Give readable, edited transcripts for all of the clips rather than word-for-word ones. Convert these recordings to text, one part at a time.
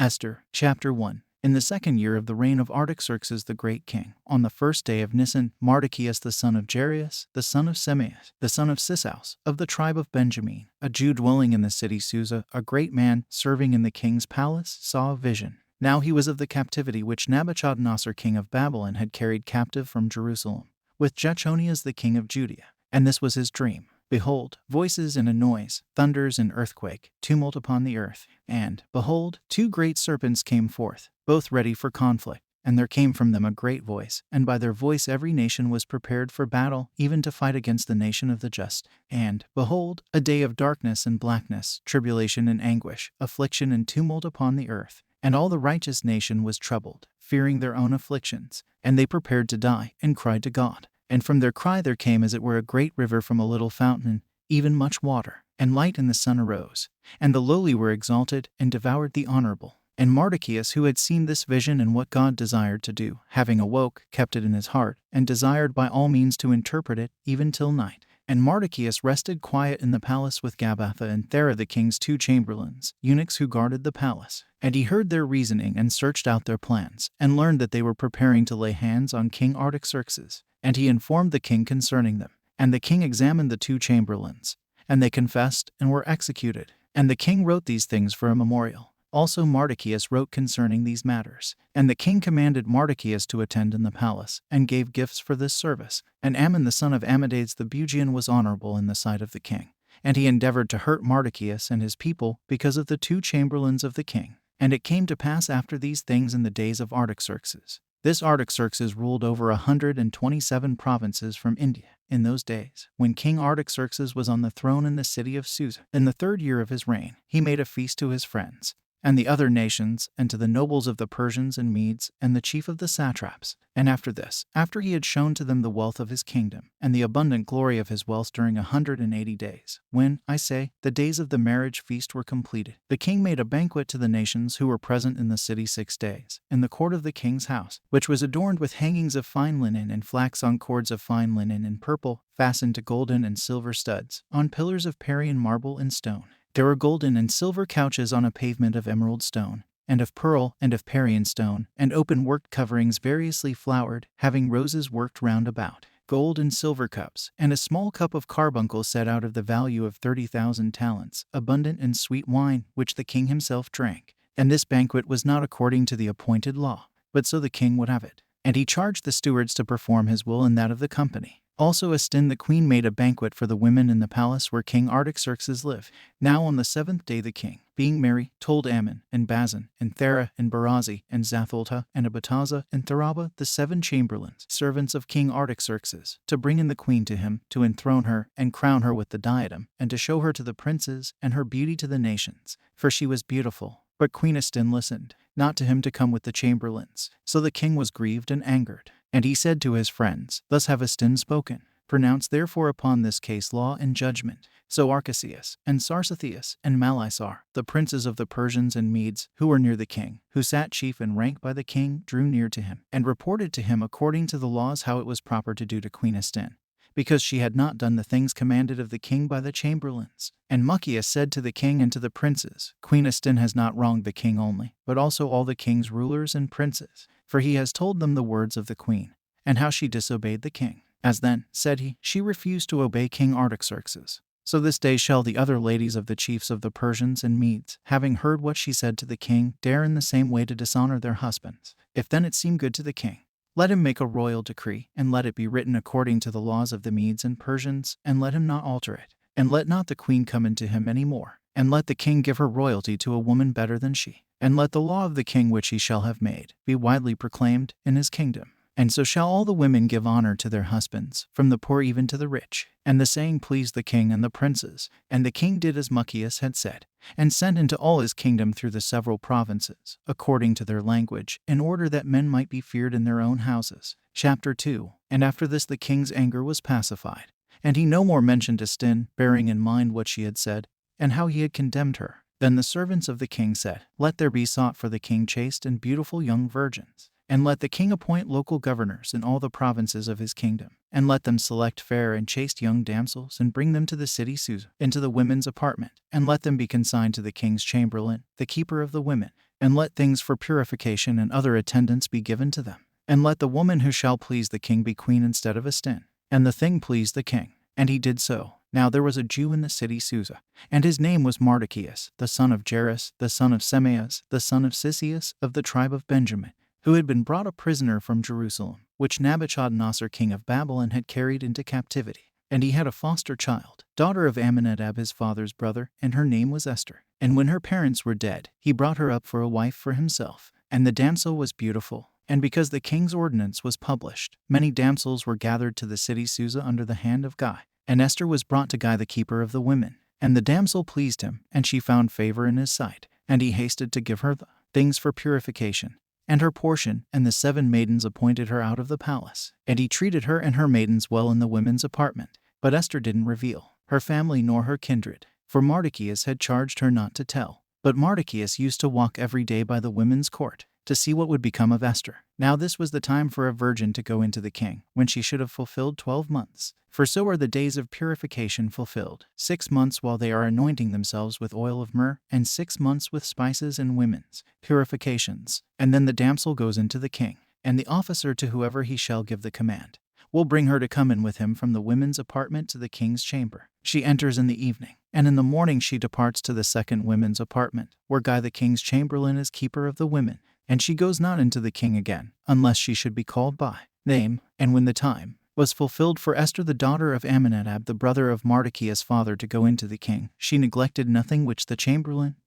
Esther, chapter 1. In the 2nd year of the reign of Artaxerxes the great king, on the 1st day of Nisan, Mardochæus the son of Jairus, the son of Semeas, the son of Sisaus, of the tribe of Benjamin, a Jew dwelling in the city Susa, a great man, serving in the king's palace, saw a vision. Now he was of the captivity which Nebuchadnezzar king of Babylon had carried captive from Jerusalem, with Jechonias the king of Judea. And this was his dream. Behold, voices and a noise, thunders and earthquake, tumult upon the earth. And, behold, 2 great serpents came forth, both ready for conflict. And there came from them a great voice, and by their voice every nation was prepared for battle, even to fight against the nation of the just. And, behold, a day of darkness and blackness, tribulation and anguish, affliction and tumult upon the earth. And all the righteous nation was troubled, fearing their own afflictions. And they prepared to die, and cried to God. And from their cry there came as it were a great river from a little fountain, even much water. And light and the sun arose. And the lowly were exalted, and devoured the honorable. And Mardochæus, who had seen this vision and what God desired to do, having awoke, kept it in his heart, and desired by all means to interpret it, even till night. And Mardochæus rested quiet in the palace with Gabbatha and Thera the king's 2 chamberlains, eunuchs who guarded the palace. And he heard their reasoning and searched out their plans, and learned that they were preparing to lay hands on King Artaxerxes. And he informed the king concerning them. And the king examined the 2 chamberlains, and they confessed and were executed. And the king wrote these things for a memorial. Also Mardochæus wrote concerning these matters. And the king commanded Mardochæus to attend in the palace, and gave gifts for this service. And Ammon the son of Amminadab the Bugian was honorable in the sight of the king. And he endeavored to hurt Mardochæus and his people because of the 2 chamberlains of the king. And it came to pass after these things in the days of Artaxerxes. This Artaxerxes ruled over 127 provinces from India. In those days, when King Artaxerxes was on the throne in the city of Susa, in the 3rd year of his reign, he made a feast to his friends, and the other nations, and to the nobles of the Persians and Medes, and the chief of the satraps. And after this, after he had shown to them the wealth of his kingdom, and the abundant glory of his wealth during 180 days, when, I say, the days of the marriage feast were completed, the king made a banquet to the nations who were present in the city 6 days, in the court of the king's house, which was adorned with hangings of fine linen and flax on cords of fine linen and purple, fastened to golden and silver studs, on pillars of Parian marble and stone. There were golden and silver couches on a pavement of emerald stone, and of pearl, and of Parian stone, and open-worked coverings variously flowered, having roses worked round about, gold and silver cups, and a small cup of carbuncle set out of the value of 30,000 talents, abundant and sweet wine, which the king himself drank. And this banquet was not according to the appointed law, but so the king would have it. And he charged the stewards to perform his will and that of the company. Also Ester the queen made a banquet for the women in the palace where King Artaxerxes lived. Now on the 7th day the king, being merry, told Ammon, and Bazan, and Thera, and Barazi, and Zathulta, and Abataza, and Theraba, the 7 chamberlains, servants of King Artaxerxes, to bring in the queen to him, to enthrone her, and crown her with the diadem, and to show her to the princes, and her beauty to the nations. For she was beautiful. But Queen Ester listened not to him to come with the chamberlains. So the king was grieved and angered. And he said to his friends, Thus have Ester spoken. Pronounce therefore upon this case law and judgment. So Archelaus, and Sarsatheus, and Malisar, the princes of the Persians and Medes, who were near the king, who sat chief in rank by the king, drew near to him, and reported to him according to the laws how it was proper to do to Queen Ester, because she had not done the things commanded of the king by the chamberlains. And Mardochæus said to the king and to the princes, Queen Ester has not wronged the king only, but also all the king's rulers and princes. For he has told them the words of the queen, and how she disobeyed the king. As then, said he, she refused to obey King Artaxerxes. So this day shall the other ladies of the chiefs of the Persians and Medes, having heard what she said to the king, dare in the same way to dishonor their husbands. If then it seem good to the king, let him make a royal decree, and let it be written according to the laws of the Medes and Persians, and let him not alter it. And let not the queen come into him any more. And let the king give her royalty to a woman better than she. And let the law of the king which he shall have made be widely proclaimed in his kingdom. And so shall all the women give honor to their husbands, from the poor even to the rich. And the saying pleased the king and the princes. And the king did as Mardochæus had said, and sent into all his kingdom through the several provinces, according to their language, in order that men might be feared in their own houses. Chapter 2. And after this the king's anger was pacified, and he no more mentioned Ester, bearing in mind what she had said, and how he had condemned her. Then the servants of the king said, Let there be sought for the king chaste and beautiful young virgins. And let the king appoint local governors in all the provinces of his kingdom, and let them select fair and chaste young damsels, and bring them to the city Susa, into the women's apartment, and let them be consigned to the king's chamberlain, the keeper of the women. and let things for purification and other attendants be given to them. And let the woman who shall please the king be queen instead of Ester. And the thing pleased the king, and he did so. Now there was a Jew in the city Susa, and his name was Mardochæus, the son of Jairus, the son of Semeas, the son of Sisias, of the tribe of Benjamin, who had been brought a prisoner from Jerusalem, which Nebuchadnezzar king of Babylon had carried into captivity. And he had a foster child, daughter of Amminadab his father's brother, and her name was Ester. And when her parents were dead, he brought her up for a wife for himself. And the damsel was beautiful. And because the king's ordinance was published, many damsels were gathered to the city Susa under the hand of Guy. And Ester was brought to Guy the keeper of the women. And the damsel pleased him, and she found favor in his sight. And he hasted to give her the things for purification, and her portion, and the 7 maidens appointed her out of the palace. And he treated her and her maidens well in the women's apartment. But Ester didn't reveal her family nor her kindred, for Mardochæus had charged her not to tell. But Mardochæus used to walk every day by the women's court, to see what would become of Ester. Now this was the time for a virgin to go into the king, when she should have fulfilled 12 months. For so are the days of purification fulfilled, 6 months while they are anointing themselves with oil of myrrh, and 6 months with spices and women's purifications. And then the damsel goes into the king, and the officer to whoever he shall give the command will bring her to come in with him from the women's apartment to the king's chamber. She enters in the evening, and in the morning she departs to the second women's apartment, where Guy the king's chamberlain is keeper of the women. And she goes not into the king again, unless she should be called by name. And when the time was fulfilled for Ester the daughter of Amminadab the brother of Mardochæus' father to go into the king, she neglected nothing which the chamberlain,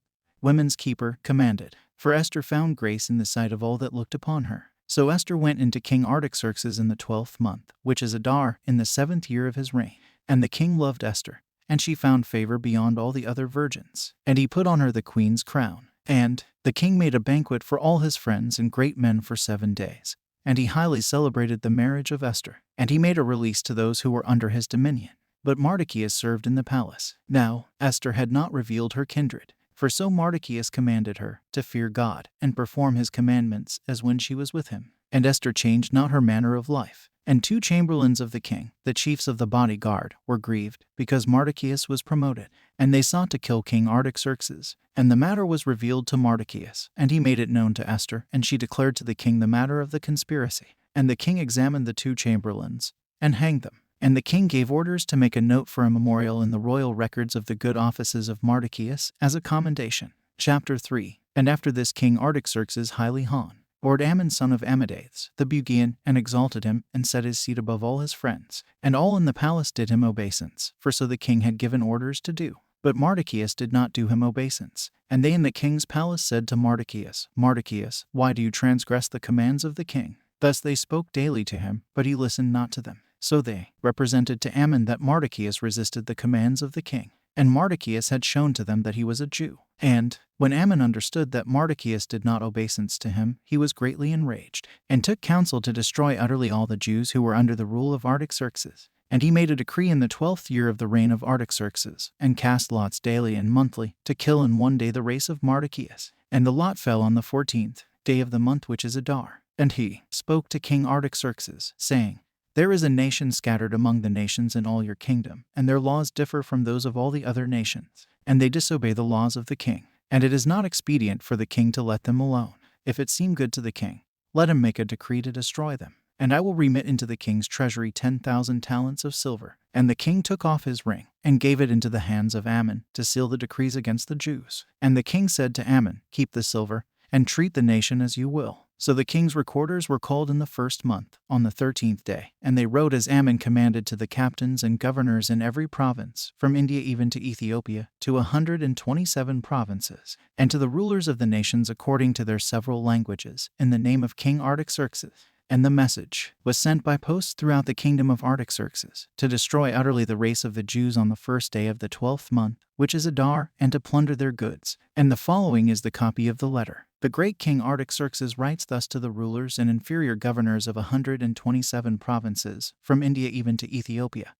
women's keeper, commanded. For Ester found grace in the sight of all that looked upon her. So Ester went into King Artaxerxes in the 12th month, which is Adar, in the 7th year of his reign. And the king loved Ester, and she found favor beyond all the other virgins. And he put on her the queen's crown. And the king made a banquet for all his friends and great men for 7 days. And he highly celebrated the marriage of Ester. And he made a release to those who were under his dominion. But Mardochæus served in the palace. Now Ester had not revealed her kindred. For so Mardochæus commanded her to fear God and perform his commandments as when she was with him. And Ester changed not her manner of life. And 2 chamberlains of the king, the chiefs of the bodyguard, were grieved, because Mardochæus was promoted. And they sought to kill King Artaxerxes. And the matter was revealed to Mardochæus, and he made it known to Ester, and she declared to the king the matter of the conspiracy. And the king examined the 2 chamberlains, and hanged them. And the king gave orders to make a note for a memorial in the royal records of the good offices of Mardochæus, as a commendation. Chapter 3. And after this King Artaxerxes highly honored Ammon son of Amminadab, the Bugian, and exalted him, and set his seat above all his friends. And all in the palace did him obeisance, for so the king had given orders to do. But Mardochæus did not do him obeisance. And they in the king's palace said to Mardochæus, Mardochæus, why do you transgress the commands of the king? Thus they spoke daily to him, but he listened not to them. So they represented to Ammon that Mardochæus resisted the commands of the king. And Mardochæus had shown to them that he was a Jew. And when Ammon understood that Mardochæus did not obeisance to him, he was greatly enraged, and took counsel to destroy utterly all the Jews who were under the rule of Artaxerxes. And he made a decree in the 12th year of the reign of Artaxerxes, and cast lots daily and monthly, to kill in one day the race of Mardochæus. And the lot fell on the 14th day of the month, which is Adar. And he spoke to King Artaxerxes, saying, There is a nation scattered among the nations in all your kingdom, and their laws differ from those of all the other nations, and they disobey the laws of the king. And it is not expedient for the king to let them alone. If it seem good to the king, let him make a decree to destroy them. And I will remit into the king's treasury 10,000 talents of silver. And the king took off his ring, and gave it into the hands of Ammon, to seal the decrees against the Jews. And the king said to Ammon, Keep the silver, and treat the nation as you will. So the king's recorders were called in the 1st month, on the 13th day, and they wrote as Ammon commanded to the captains and governors in every province, from India even to Ethiopia, to 127 provinces, and to the rulers of the nations according to their several languages, in the name of King Artaxerxes. And the message was sent by post throughout the kingdom of Artaxerxes, to destroy utterly the race of the Jews on the 1st day of the 12th month, which is Adar, and to plunder their goods. And the following is the copy of the letter. The great King Artaxerxes writes thus to the rulers and inferior governors of 127 provinces, from India even to Ethiopia,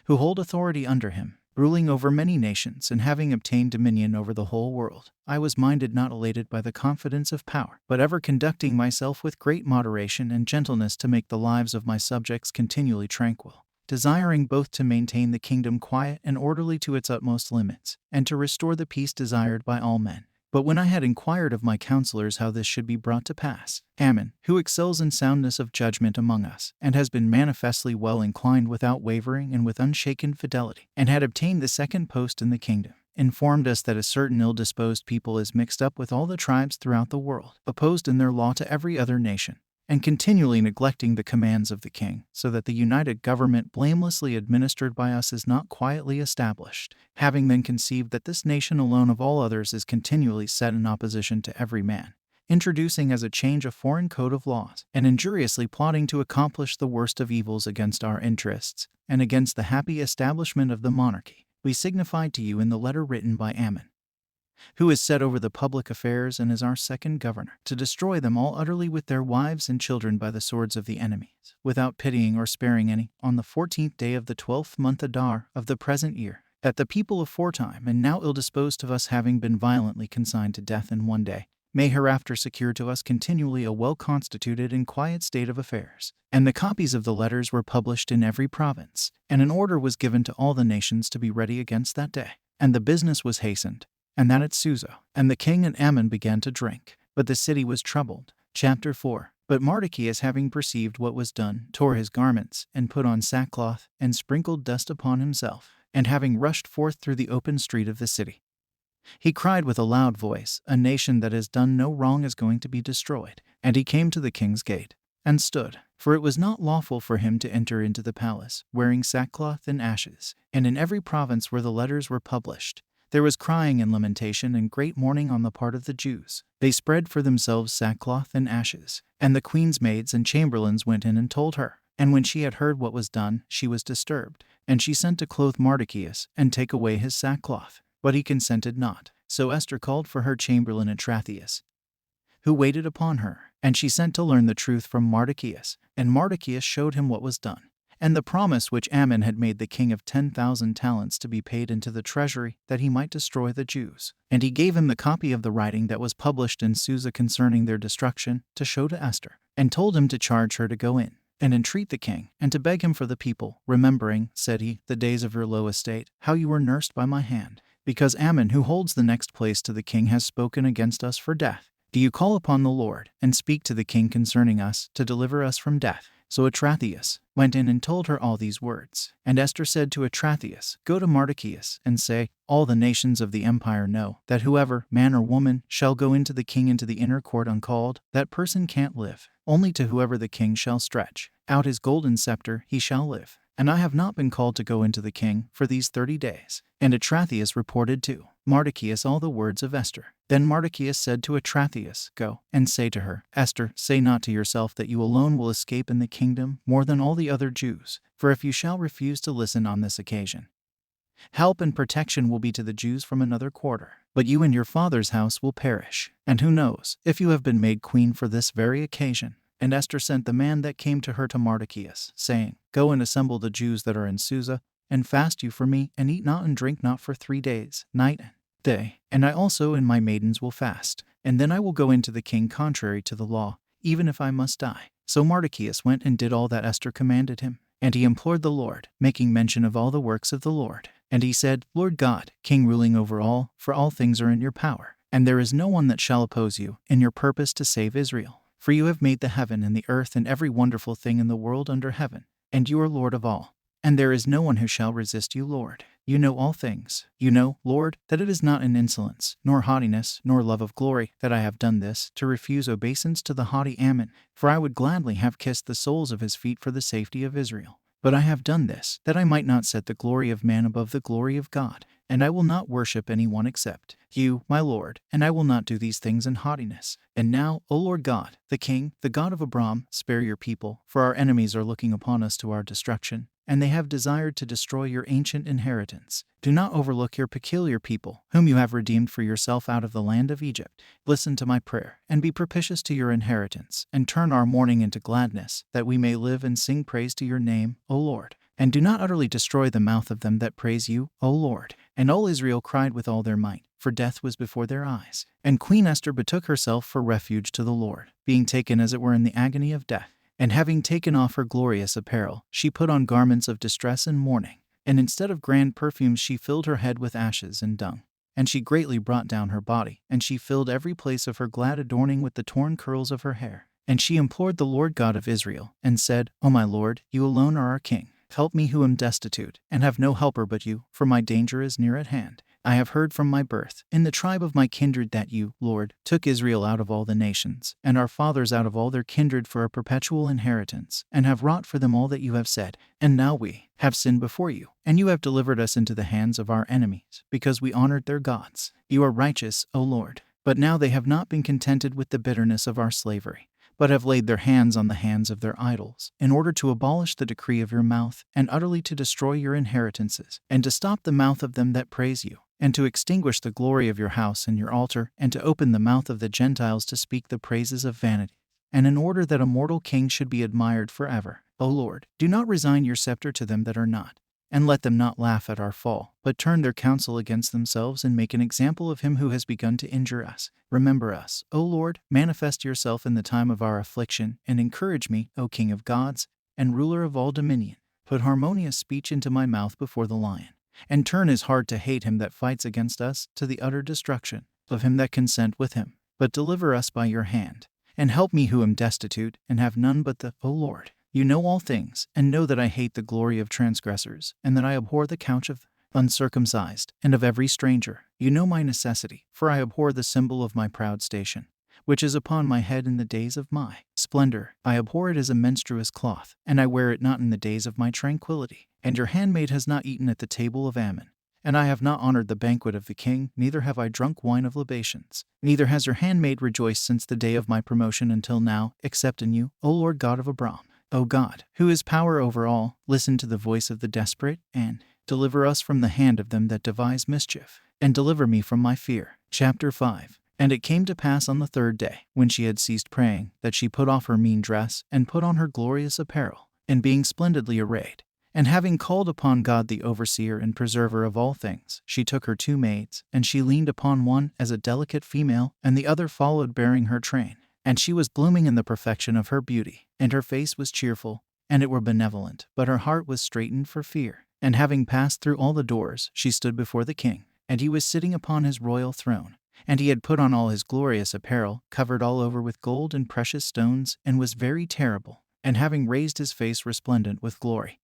who hold authority under him, ruling over many nations and having obtained dominion over the whole world. I was minded not elated by the confidence of power, but ever conducting myself with great moderation and gentleness to make the lives of my subjects continually tranquil, desiring both to maintain the kingdom quiet and orderly to its utmost limits, and to restore the peace desired by all men. But when I had inquired of my counselors how this should be brought to pass, Ammon, who excels in soundness of judgment among us, and has been manifestly well inclined without wavering and with unshaken fidelity, and had obtained the second post in the kingdom, informed us that a certain ill-disposed people is mixed up with all the tribes throughout the world, opposed in their law to every other nation, and continually neglecting the commands of the king, so that the united government blamelessly administered by us is not quietly established, having then conceived that this nation alone of all others is continually set in opposition to every man, introducing as a change a foreign code of laws, and injuriously plotting to accomplish the worst of evils against our interests, and against the happy establishment of the monarchy, we signified to you in the letter written by Ammon, who is set over the public affairs and is our second governor, to destroy them all utterly with their wives and children by the swords of the enemies, without pitying or sparing any, on the 14th day of the 12th month Adar of the present year, that the people aforetime and now ill-disposed to us, having been violently consigned to death in one day, may hereafter secure to us continually a well-constituted and quiet state of affairs. And the copies of the letters were published in every province, and an order was given to all the nations to be ready against that day. And the business was hastened, and that at Susa. And the king and Ammon began to drink, but the city was troubled. Chapter 4. But Mardochæus, having perceived what was done, tore his garments, and put on sackcloth, and sprinkled dust upon himself, and having rushed forth through the open street of the city, he cried with a loud voice, A nation that has done no wrong is going to be destroyed. And he came to the king's gate, and stood, for it was not lawful for him to enter into the palace, wearing sackcloth and ashes. And in every province where the letters were published, there was crying and lamentation and great mourning on the part of the Jews. They spread for themselves sackcloth and ashes. And the queen's maids and chamberlains went in and told her. And when she had heard what was done, she was disturbed. And she sent to clothe Mardochæus, and take away his sackcloth. But he consented not. So Esther called for her chamberlain Atratheus, who waited upon her, and she sent to learn the truth from Mardochæus. And Mardochæus showed him what was done, and the promise which Ammon had made the king of 10,000 talents to be paid into the treasury, that he might destroy the Jews. And he gave him the copy of the writing that was published in Susa concerning their destruction, to show to Esther, and told him to charge her to go in, and entreat the king, and to beg him for the people, remembering, said he, the days of your low estate, how you were nursed by my hand. Because Ammon, who holds the next place to the king, has spoken against us for death. Do you call upon the Lord, and speak to the king concerning us, to deliver us from death? So Atratheus went in and told her all these words. And Esther said to Atratheus, Go to Mardochæus, and say, All the nations of the empire know that whoever, man or woman, shall go into the king into the inner court uncalled, that person can't live. Only to whoever the king shall stretch out his golden scepter, he shall live. And I have not been called to go into the king for these 30 days. And Atratheus reported to Mardochæus all the words of Esther. Then Mardochæus said to Atratheus, Go, and say to her, Esther, say not to yourself that you alone will escape in the kingdom more than all the other Jews, for if you shall refuse to listen on this occasion, help and protection will be to the Jews from another quarter. But you and your father's house will perish. And who knows, if you have been made queen for this very occasion. And Esther sent the man that came to her to Mardochæus, saying, Go and assemble the Jews that are in Susa, and fast you for me, and eat not and drink not for 3 days, night and day. And I also and my maidens will fast, and then I will go into the king contrary to the law, even if I must die. So Mardochæus went and did all that Esther commanded him. And he implored the Lord, making mention of all the works of the Lord. And he said, Lord God, King ruling over all, for all things are in your power, and there is no one that shall oppose you in your purpose to save Israel. For you have made the heaven and the earth and every wonderful thing in the world under heaven, and you are Lord of all. And there is no one who shall resist you, Lord. You know all things. You know, Lord, that it is not in insolence, nor haughtiness, nor love of glory, that I have done this, to refuse obeisance to the haughty Ammon. For I would gladly have kissed the soles of his feet for the safety of Israel. But I have done this, that I might not set the glory of man above the glory of God. And I will not worship any one except you, my Lord, and I will not do these things in haughtiness. And now, O Lord God, the King, the God of Abraham, spare your people, for our enemies are looking upon us to our destruction, and they have desired to destroy your ancient inheritance. Do not overlook your peculiar people, whom you have redeemed for yourself out of the land of Egypt. Listen to my prayer, and be propitious to your inheritance, and turn our mourning into gladness, that we may live and sing praise to your name, O Lord. And do not utterly destroy the mouth of them that praise you, O Lord. And all Israel cried with all their might, for death was before their eyes. And Queen Esther betook herself for refuge to the Lord, being taken as it were in the agony of death. And having taken off her glorious apparel, she put on garments of distress and mourning. And instead of grand perfumes she filled her head with ashes and dung. And she greatly brought down her body, and she filled every place of her glad adorning with the torn curls of her hair. And she implored the Lord God of Israel, and said, O my Lord, you alone are our king. Help me who am destitute, and have no helper but you, for my danger is near at hand. I have heard from my birth, in the tribe of my kindred, that you, Lord, took Israel out of all the nations, and our fathers out of all their kindred for a perpetual inheritance, and have wrought for them all that you have said. And now we have sinned before you, and you have delivered us into the hands of our enemies, because we honored their gods. You are righteous, O Lord. But now they have not been contented with the bitterness of our slavery, but have laid their hands on the hands of their idols, in order to abolish the decree of your mouth, and utterly to destroy your inheritances, and to stop the mouth of them that praise you, and to extinguish the glory of your house and your altar, and to open the mouth of the Gentiles to speak the praises of vanity, and in order that a mortal king should be admired forever. O Lord, do not resign your scepter to them that are not, and let them not laugh at our fall, but turn their counsel against themselves, and make an example of him who has begun to injure us. Remember us, O Lord, manifest yourself in the time of our affliction, and encourage me, O King of gods, and ruler of all dominion. Put harmonious speech into my mouth before the lion, and turn his heart to hate him that fights against us, to the utter destruction of him that consent with him. But deliver us by your hand, and help me who am destitute, and have none but the, O Lord. You know all things, and know that I hate the glory of transgressors, and that I abhor the couch of uncircumcised, and of every stranger. You know my necessity, for I abhor the symbol of my proud station, which is upon my head in the days of my splendor. I abhor it as a menstruous cloth, and I wear it not in the days of my tranquility. And your handmaid has not eaten at the table of Ammon, and I have not honored the banquet of the king, neither have I drunk wine of libations. Neither has your handmaid rejoiced since the day of my promotion until now, except in you, O Lord God of Abraham. O God, who is power over all, listen to the voice of the desperate, and deliver us from the hand of them that devise mischief, and deliver me from my fear. Chapter 5. And it came to pass on the third day, when she had ceased praying, that she put off her mean dress, and put on her glorious apparel, and being splendidly arrayed, and having called upon God the overseer and preserver of all things, she took her 2 maids, and she leaned upon one as a delicate female, and the other followed bearing her train. And she was blooming in the perfection of her beauty, and her face was cheerful, and it were benevolent, but her heart was straitened for fear. And having passed through all the doors, she stood before the king, and he was sitting upon his royal throne. And he had put on all his glorious apparel, covered all over with gold and precious stones, and was very terrible, and having raised his face resplendent with glory,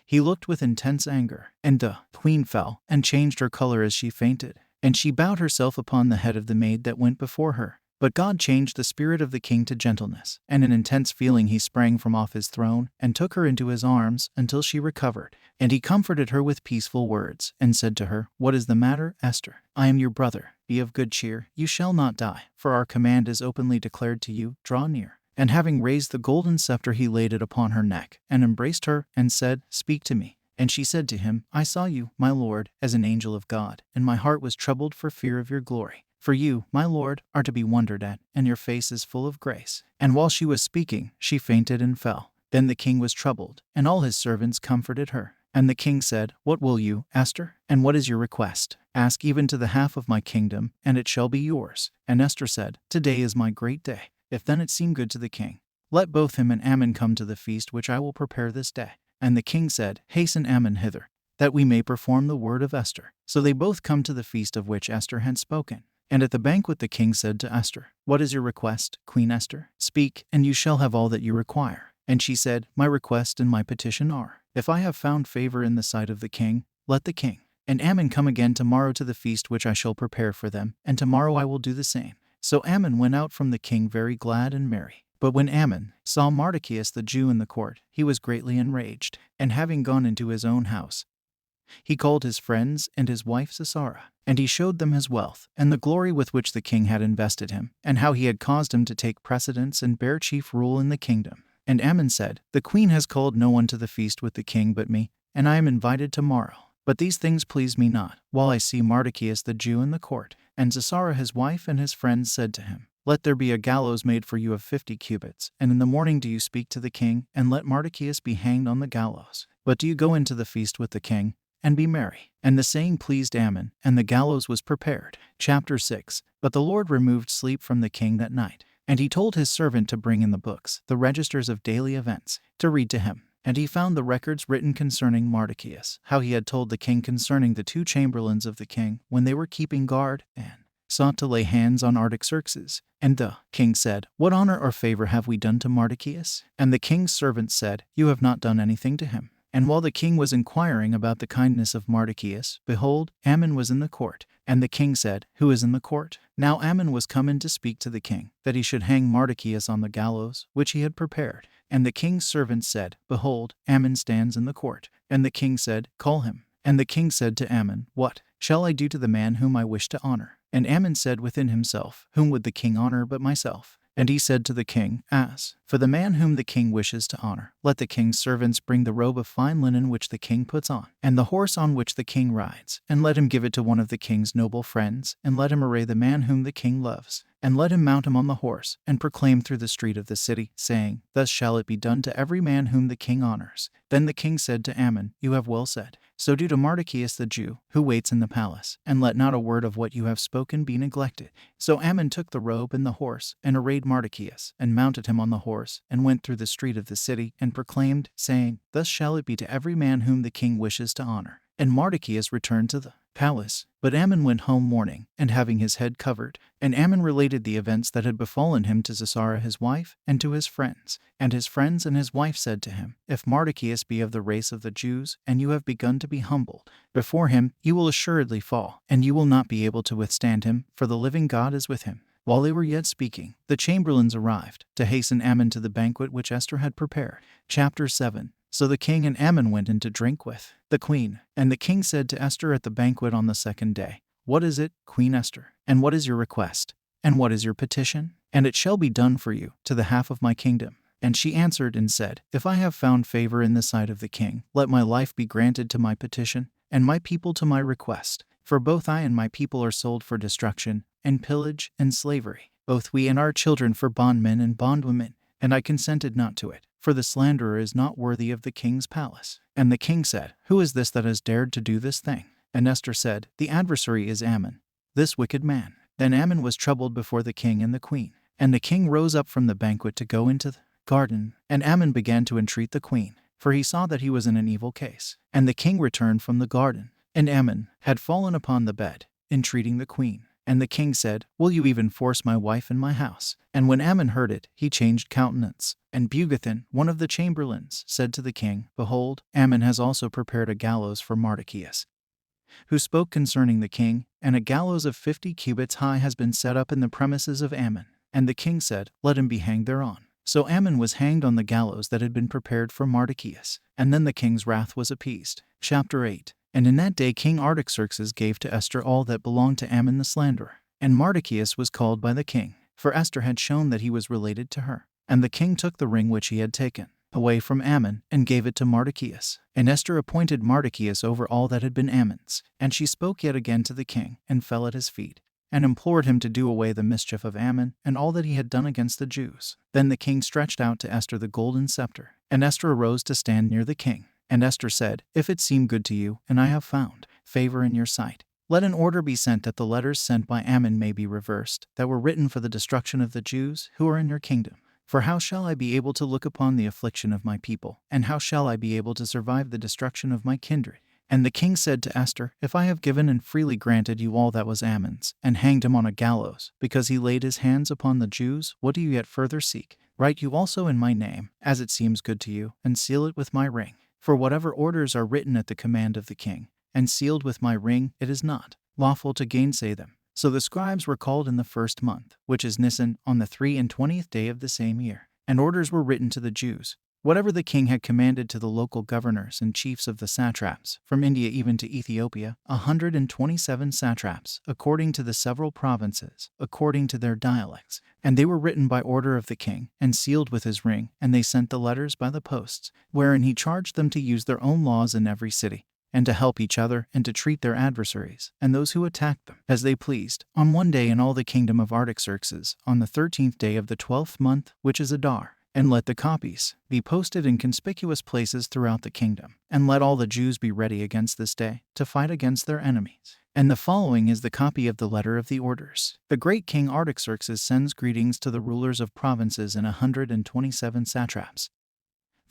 he looked with intense anger. And the queen fell, and changed her color as she fainted, and she bowed herself upon the head of the maid that went before her. But God changed the spirit of the king to gentleness, and in intense feeling he sprang from off his throne, and took her into his arms, until she recovered. And he comforted her with peaceful words, and said to her, What is the matter, Esther? I am your brother. Be of good cheer. You shall not die, for our command is openly declared to you. Draw near. And having raised the golden scepter, he laid it upon her neck, and embraced her, and said, Speak to me. And she said to him, I saw you, my lord, as an angel of God, and my heart was troubled for fear of your glory. For you, my lord, are to be wondered at, and your face is full of grace. And while she was speaking, she fainted and fell. Then the king was troubled, and all his servants comforted her. And the king said, What will you, Esther? And what is your request? Ask even to the half of my kingdom, and it shall be yours. And Esther said, Today is my great day. If then it seem good to the king, let both him and Ammon come to the feast which I will prepare this day. And the king said, Hasten Ammon hither, that we may perform the word of Esther. So they both come to the feast of which Esther had spoken. And at the banquet the king said to Esther, What is your request, Queen Esther? Speak, and you shall have all that you require. And she said, My request and my petition are, if I have found favor in the sight of the king, let the king and Ammon come again tomorrow to the feast which I shall prepare for them, and tomorrow I will do the same. So Ammon went out from the king very glad and merry. But when Ammon saw Mardochæus the Jew in the court, he was greatly enraged, and having gone into his own house, he called his friends and his wife Sisera, and he showed them his wealth, and the glory with which the king had invested him, and how he had caused him to take precedence and bear chief rule in the kingdom. And Ammon said, The queen has called no one to the feast with the king but me, and I am invited tomorrow. But these things please me not, while I see Mardochæus the Jew in the court. And Sisera his wife and his friends said to him, Let there be a gallows made for you of 50 cubits, and in the morning do you speak to the king, and let Mardochæus be hanged on the gallows. But do you go into the feast with the king, and be merry. And the saying pleased Ammon, and the gallows was prepared. Chapter 6. But the Lord removed sleep from the king that night. And he told his servant to bring in the books, the registers of daily events, to read to him. And he found the records written concerning Mardochæus, how he had told the king concerning the 2 chamberlains of the king when they were keeping guard, and sought to lay hands on Artaxerxes. And the king said, What honor or favor have we done to Mardochæus? And the king's servants said, You have not done anything to him. And while the king was inquiring about the kindness of Mardochæus, behold, Ammon was in the court. And the king said, Who is in the court? Now Ammon was come in to speak to the king, that he should hang Mardochæus on the gallows, which he had prepared. And the king's servants said, Behold, Ammon stands in the court. And the king said, Call him. And the king said to Ammon, What shall I do to the man whom I wish to honor? And Ammon said within himself, Whom would the king honor but myself? And he said to the king, As for the man whom the king wishes to honor, let the king's servants bring the robe of fine linen which the king puts on, and the horse on which the king rides, and let him give it to one of the king's noble friends, and let him array the man whom the king loves, and let him mount him on the horse, and proclaim through the street of the city, saying, Thus shall it be done to every man whom the king honors. Then the king said to Ammon, You have well said. So do to Mardochæus the Jew, who waits in the palace, and let not a word of what you have spoken be neglected. So Ammon took the robe and the horse, and arrayed Mardochæus, and mounted him on the horse, and went through the street of the city, and proclaimed, saying, Thus shall it be to every man whom the king wishes to honor. And Mardochæus returned to the palace. But Ammon went home mourning, and having his head covered. And Ammon related the events that had befallen him to Sisera his wife, and to his friends. And his friends and his wife said to him, If Mardochæus be of the race of the Jews, and you have begun to be humbled before him, you will assuredly fall, and you will not be able to withstand him, for the living God is with him. While they were yet speaking, the chamberlains arrived, to hasten Ammon to the banquet which Esther had prepared. Chapter 7. So the king and Ammon went in to drink with the queen. And the king said to Esther at the banquet on the 2nd day, What is it, Queen Esther? And what is your request? And what is your petition? And it shall be done for you, to the half of my kingdom. And she answered and said, If I have found favor in the sight of the king, let my life be granted to my petition, and my people to my request. For both I and my people are sold for destruction, and pillage, and slavery, both we and our children for bondmen and bondwomen. And I consented not to it, for the slanderer is not worthy of the king's palace. And the king said, Who is this that has dared to do this thing? And Esther said, The adversary is Ammon, this wicked man. Then Ammon was troubled before the king and the queen. And the king rose up from the banquet to go into the garden. And Ammon began to entreat the queen, for he saw that he was in an evil case. And the king returned from the garden. And Ammon had fallen upon the bed, entreating the queen. And the king said, Will you even force my wife in my house? And when Ammon heard it, he changed countenance. And Bugathan, one of the chamberlains, said to the king, Behold, Ammon has also prepared a gallows for Mardochæus, who spoke concerning the king, and a gallows of 50 cubits high has been set up in the premises of Ammon. And the king said, Let him be hanged thereon. So Ammon was hanged on the gallows that had been prepared for Mardochæus. And then the king's wrath was appeased. Chapter 8. And in that day King Artaxerxes gave to Esther all that belonged to Ammon the slanderer. And Mardochæus was called by the king, for Esther had shown that he was related to her. And the king took the ring which he had taken away from Ammon, and gave it to Mardochæus. And Esther appointed Mardochæus over all that had been Ammon's. And she spoke yet again to the king, and fell at his feet, and implored him to do away the mischief of Ammon, and all that he had done against the Jews. Then the king stretched out to Esther the golden scepter, and Esther arose to stand near the king. And Esther said, If it seem good to you, and I have found favor in your sight, let an order be sent that the letters sent by Ammon may be reversed, that were written for the destruction of the Jews who are in your kingdom. For how shall I be able to look upon the affliction of my people, and how shall I be able to survive the destruction of my kindred? And the king said to Esther, If I have given and freely granted you all that was Ammon's, and hanged him on a gallows, because he laid his hands upon the Jews, what do you yet further seek? Write you also in my name, as it seems good to you, and seal it with my ring. For whatever orders are written at the command of the king, and sealed with my ring, it is not lawful to gainsay them. So the scribes were called in the 1st month, which is Nisan, on the 23rd day of the same year. And orders were written to the Jews, whatever the king had commanded to the local governors and chiefs of the satraps, from India even to Ethiopia, 127 satraps, according to the several provinces, according to their dialects. And they were written by order of the king, and sealed with his ring, and they sent the letters by the posts, wherein he charged them to use their own laws in every city, and to help each other, and to treat their adversaries, and those who attacked them, as they pleased, on one day in all the kingdom of Artaxerxes, on the 13th day of the 12th month, which is Adar. And let the copies be posted in conspicuous places throughout the kingdom, and let all the Jews be ready against this day, to fight against their enemies. And the following is the copy of the letter of the orders. The great King Artaxerxes sends greetings to the rulers of provinces in 127 satraps,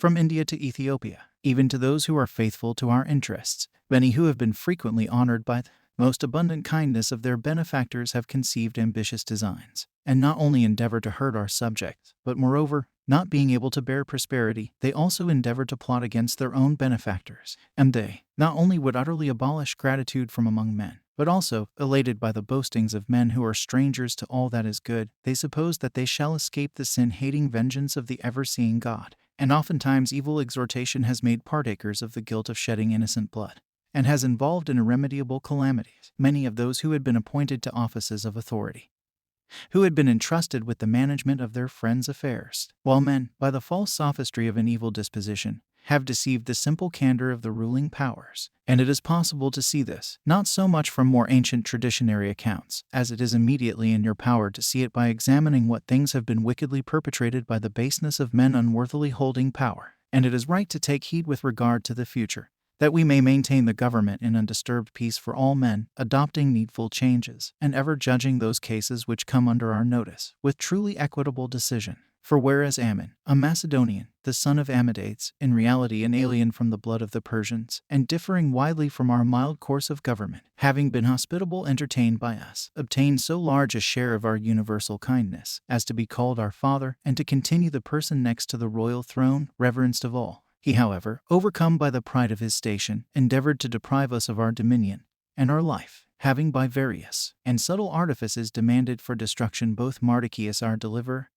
from India to Ethiopia, even to those who are faithful to our interests. Many who have been frequently honored by the most abundant kindness of their benefactors have conceived ambitious designs, and not only endeavor to hurt our subjects, but moreover, not being able to bear prosperity, they also endeavor to plot against their own benefactors. And they not only would utterly abolish gratitude from among men, but also, elated by the boastings of men who are strangers to all that is good, they suppose that they shall escape the sin-hating vengeance of the ever-seeing God. And oftentimes evil exhortation has made partakers of the guilt of shedding innocent blood, and has involved in irremediable calamities many of those who had been appointed to offices of authority, who had been entrusted with the management of their friends' affairs, while men, by the false sophistry of an evil disposition, have deceived the simple candor of the ruling powers. And it is possible to see this, not so much from more ancient traditionary accounts, as it is immediately in your power to see it by examining what things have been wickedly perpetrated by the baseness of men unworthily holding power. And it is right to take heed with regard to the future, that we may maintain the government in undisturbed peace for all men, adopting needful changes, and ever judging those cases which come under our notice, with truly equitable decision. For whereas Ammon, a Macedonian, the son of Ammidates, in reality an alien from the blood of the Persians, and differing widely from our mild course of government, having been hospitable entertained by us, obtained so large a share of our universal kindness, as to be called our father, and to continue the person next to the royal throne, reverenced of all. He, however, overcome by the pride of his station, endeavored to deprive us of our dominion and our life, having by various and subtle artifices demanded for destruction both Mardocheus our deliverer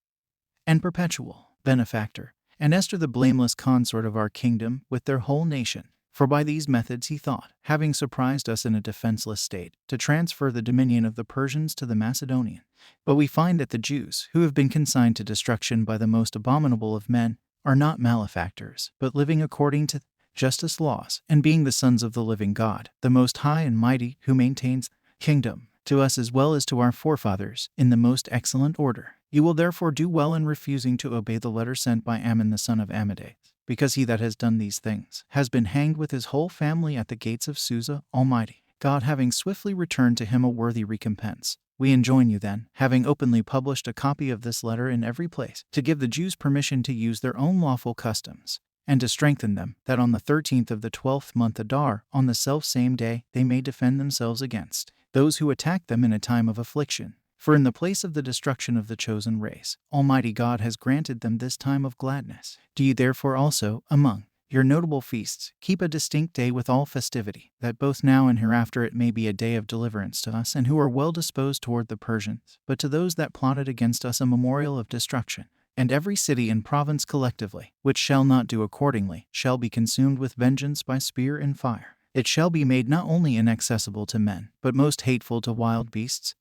and perpetual benefactor, and Ester the blameless consort of our kingdom, with their whole nation. For by these methods he thought, having surprised us in a defenseless state, to transfer the dominion of the Persians to the Macedonian. But we find that the Jews, who have been consigned to destruction by the most abominable of men, are not malefactors, but living according to justice laws, and being the sons of the living God, the Most High and Mighty, who maintains the kingdom, to us as well as to our forefathers, in the most excellent order. You will therefore do well in refusing to obey the letter sent by Ammon the son of Ammidates, because he that has done these things has been hanged with his whole family at the gates of Susa, Almighty God having swiftly returned to him a worthy recompense. We enjoin you then, having openly published a copy of this letter in every place, to give the Jews permission to use their own lawful customs, and to strengthen them, that on the 13th of the 12th month Adar, on the self-same day, they may defend themselves against those who attack them in a time of affliction. For in the place of the destruction of the chosen race, Almighty God has granted them this time of gladness. Do ye therefore also, among your notable feasts, keep a distinct day with all festivity, that both now and hereafter it may be a day of deliverance to us and who are well disposed toward the Persians, but to those that plotted against us a memorial of destruction. And every city and province collectively, which shall not do accordingly, shall be consumed with vengeance by spear and fire. It shall be made not only inaccessible to men, but most hateful to wild beasts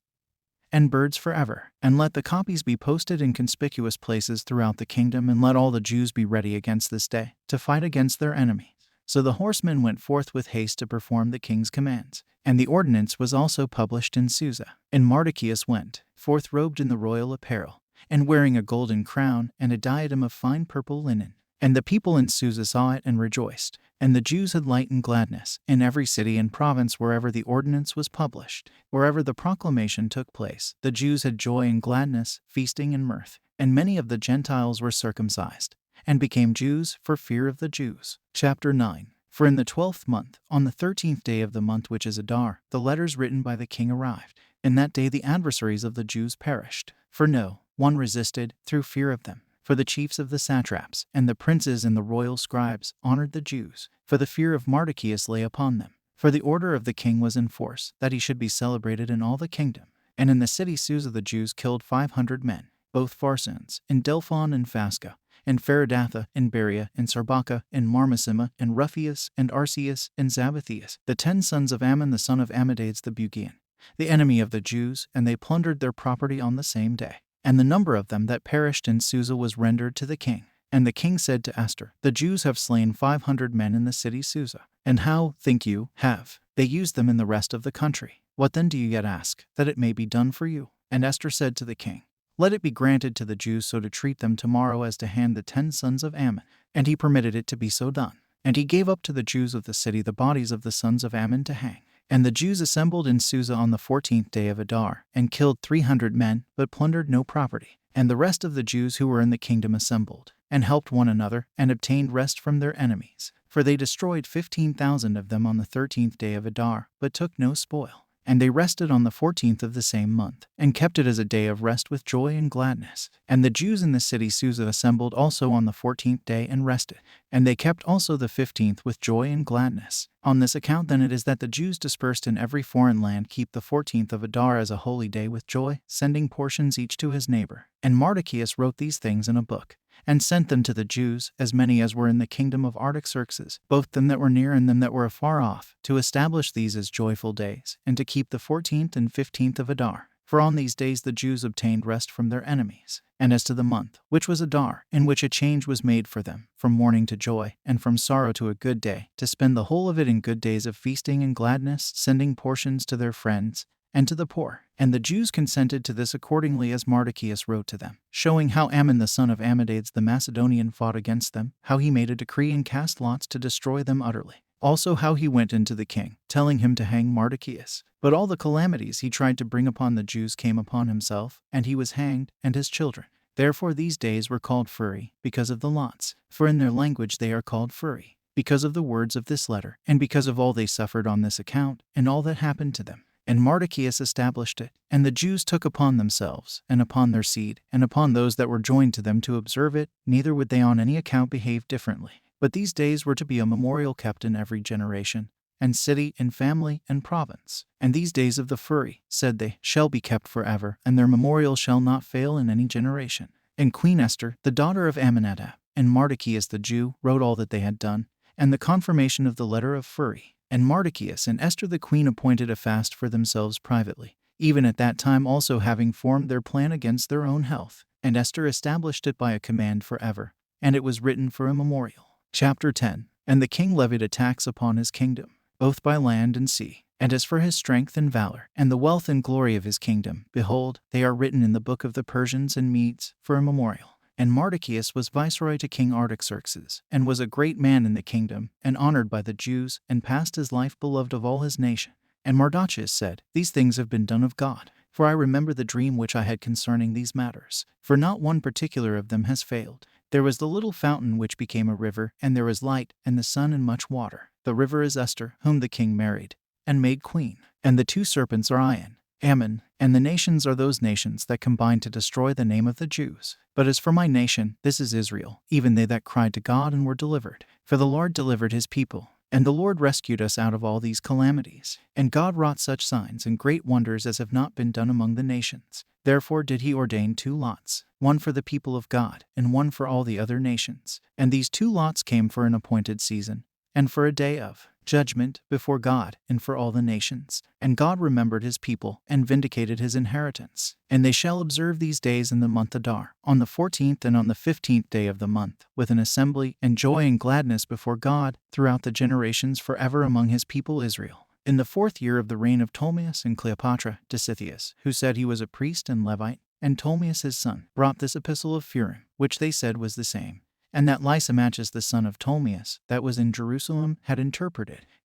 and birds forever. And let the copies be posted in conspicuous places throughout the kingdom, and let all the Jews be ready against this day, to fight against their enemies. So the horsemen went forth with haste to perform the king's commands. And the ordinance was also published in Susa. And Mardocheus went forth robed in the royal apparel, and wearing a golden crown and a diadem of fine purple linen. And the people in Susa saw it and rejoiced. And the Jews had light and gladness in every city and province wherever the ordinance was published. Wherever the proclamation took place, the Jews had joy and gladness, feasting and mirth. And many of the Gentiles were circumcised, and became Jews for fear of the Jews. Chapter 9. For in the 12th month, on the 13th day of the month which is Adar, the letters written by the king arrived. In that day the adversaries of the Jews perished, for no one resisted, through fear of them. For the chiefs of the satraps, and the princes and the royal scribes, honored the Jews, for the fear of Mardocheus lay upon them. For the order of the king was in force, that he should be celebrated in all the kingdom. And in the city Susa the Jews killed 500 men, both Pharsans, in Delphon and Phasca, and Pheridatha, and Berea, and Sarbaca, and Marmasima, and Ruphius, and Arceus, and Zabathius, the 10 sons of Ammon the son of Ammidates the Bugian, the enemy of the Jews, and they plundered their property on the same day. And the number of them that perished in Susa was rendered to the king. And the king said to Ester, the Jews have slain 500 men in the city Susa. And how, think you, have they used them in the rest of the country? What then do you yet ask, that it may be done for you? And Ester said to the king, let it be granted to the Jews so to treat them tomorrow as to hand the 10 sons of Ammon. And he permitted it to be so done. And he gave up to the Jews of the city the bodies of the sons of Ammon to hang. And the Jews assembled in Susa on the 14th day of Adar, and killed 300 men, but plundered no property. And the rest of the Jews who were in the kingdom assembled, and helped one another, and obtained rest from their enemies. For they destroyed 15,000 of them on the 13th day of Adar, but took no spoil. And they rested on the 14th of the same month, and kept it as a day of rest with joy and gladness. And the Jews in the city Susa assembled also on the 14th day and rested. And they kept also the 15th with joy and gladness. On this account then it is that the Jews dispersed in every foreign land keep the 14th of Adar as a holy day with joy, sending portions each to his neighbor. And Mardochæus wrote these things in a book, and sent them to the Jews, as many as were in the kingdom of Artaxerxes, both them that were near and them that were afar off, to establish these as joyful days, and to keep the 14th and 15th of Adar. For on these days the Jews obtained rest from their enemies. And as to the month, which was Adar, in which a change was made for them, from mourning to joy, and from sorrow to a good day, to spend the whole of it in good days of feasting and gladness, sending portions to their friends, and to the poor. And the Jews consented to this accordingly as Mardochæus wrote to them, showing how Ammon the son of Amminadab the Macedonian fought against them, how he made a decree and cast lots to destroy them utterly. Also how he went into the king, telling him to hang Mardochæus. But all the calamities he tried to bring upon the Jews came upon himself, and he was hanged, and his children. Therefore these days were called Furi, because of the lots. For in their language they are called Furi, because of the words of this letter, and because of all they suffered on this account, and all that happened to them. And Mardochæus established it, and the Jews took upon themselves, and upon their seed, and upon those that were joined to them to observe it, neither would they on any account behave differently. But these days were to be a memorial kept in every generation, and city, and family, and province. And these days of the Furi, said they, shall be kept forever, and their memorial shall not fail in any generation. And Queen Ester, the daughter of Amminadab, and Mardochæus the Jew, wrote all that they had done, and the confirmation of the letter of Furi. And Mardochæus and Ester the queen appointed a fast for themselves privately, even at that time also having formed their plan against their own health. And Ester established it by a command forever, and it was written for a memorial. Chapter 10. And the king levied a tax upon his kingdom, both by land and sea. And as for his strength and valor, and the wealth and glory of his kingdom, behold, they are written in the book of the Persians and Medes, for a memorial. And Mardochæus was viceroy to King Artaxerxes, and was a great man in the kingdom, and honored by the Jews, and passed his life beloved of all his nation. And Mardochæus said, These things have been done of God, for I remember the dream which I had concerning these matters, for not one particular of them has failed. There was the little fountain which became a river, and there was light, and the sun, and much water. The river is Ester, whom the king married, and made queen. And the two serpents are Ion, Ammon, and the nations are those nations that combine to destroy the name of the Jews. But as for my nation, this is Israel, even they that cried to God and were delivered. For the Lord delivered his people, and the Lord rescued us out of all these calamities. And God wrought such signs and great wonders as have not been done among the nations. Therefore did he ordain 2 lots, one for the people of God, and one for all the other nations. And these 2 lots came for an appointed season, and for a day of judgment before God, and for all the nations. And God remembered his people, and vindicated his inheritance. And they shall observe these days in the month Adar, on the 14th and on the 15th day of the month, with an assembly, and joy and gladness before God, throughout the generations forever among his people Israel. In the 4th year of the reign of Ptolemies and Cleopatra, Disitheus, who said he was a priest and Levite, and Ptolemies his son, brought this epistle of Phurim, which they said was the same, and that Lysimachus the son of Ptolemies, that was in Jerusalem, had interpreted.